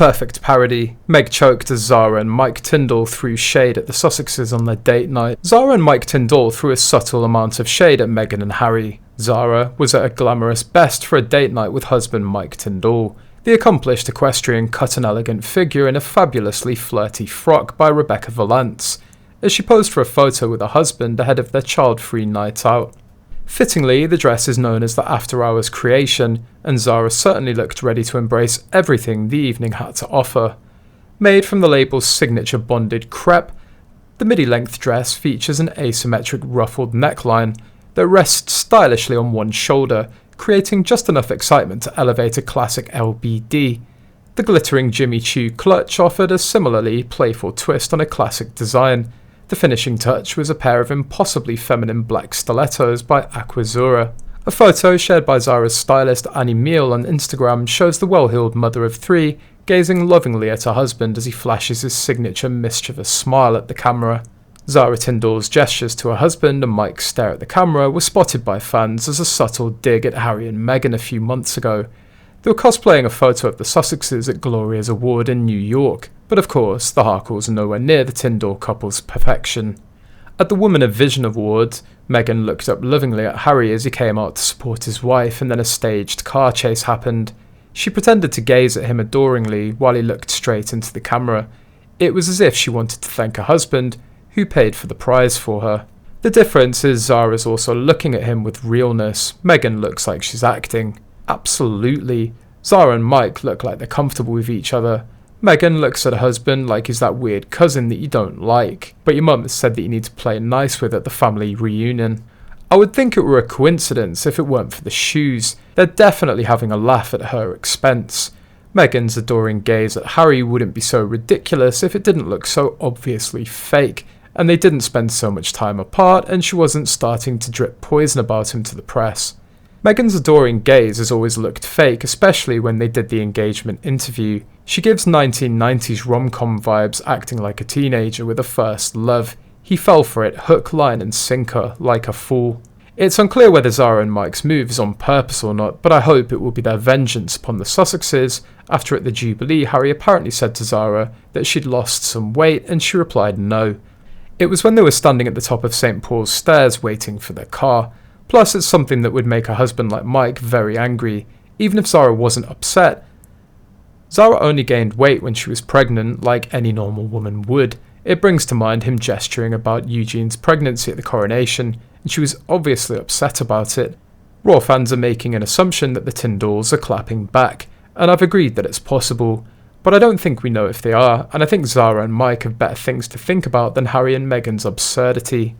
Perfect parody. Meg choked as Zara and Mike Tindall threw shade at the Sussexes on their date night. Zara and Mike Tindall threw a subtle amount of shade at Meghan and Harry. Zara was at her glamorous best for a date night with husband Mike Tindall. The accomplished equestrian cut an elegant figure in a fabulously flirty frock by Rebecca Vallance, as she posed for a photo with her husband ahead of their child-free night out. Fittingly, the dress is known as the after-hours creation, and Zara certainly looked ready to embrace everything the evening had to offer. Made from the label's signature bonded crepe, the midi-length dress features an asymmetric ruffled neckline that rests stylishly on one shoulder, creating just enough excitement to elevate a classic LBD. The glittering Jimmy Choo clutch offered a similarly playful twist on a classic design. The finishing touch was a pair of impossibly feminine black stilettos by Aquazura. A photo shared by Zara's stylist Annie Meal on Instagram shows the well-heeled mother of three gazing lovingly at her husband as he flashes his signature mischievous smile at the camera. Zara Tindall's gestures to her husband and Mike's stare at the camera were spotted by fans as a subtle dig at Harry and Meghan a few months ago. They were cosplaying a photo of the Sussexes at Gloria's Award in New York, but of course the Harkles are nowhere near the Tindall couple's perfection. At the Woman of Vision Awards, Meghan looked up lovingly at Harry as he came out to support his wife, and then a staged car chase happened. She pretended to gaze at him adoringly while he looked straight into the camera. It was as if she wanted to thank her husband, who paid for the prize for her. The difference is Zara's also looking at him with realness. Meghan looks like she's acting. Absolutely. Zara and Mike look like they're comfortable with each other. Meghan looks at her husband like he's that weird cousin that you don't like, but your mum said that you need to play nice with at the family reunion. I would think it were a coincidence if it weren't for the shoes. They're definitely having a laugh at her expense. Meghan's adoring gaze at Harry wouldn't be so ridiculous if it didn't look so obviously fake, and they didn't spend so much time apart and she wasn't starting to drip poison about him to the press. Meghan's adoring gaze has always looked fake, especially when they did the engagement interview. She gives 1990s rom-com vibes, acting like a teenager with a first love. He fell for it hook, line and sinker, like a fool. It's unclear whether Zara and Mike's move is on purpose or not, but I hope it will be their vengeance upon the Sussexes, after at the Jubilee Harry apparently said to Zara that she'd lost some weight and she replied no. It was when they were standing at the top of St. Paul's stairs waiting for their car. Plus, it's something that would make her husband like Mike very angry, even if Zara wasn't upset. Zara only gained weight when she was pregnant, like any normal woman would. It brings to mind him gesturing about Eugene's pregnancy at the coronation, and she was obviously upset about it. Royal fans are making an assumption that the Tindalls are clapping back, and I've agreed that it's possible, but I don't think we know if they are, and I think Zara and Mike have better things to think about than Harry and Meghan's absurdity.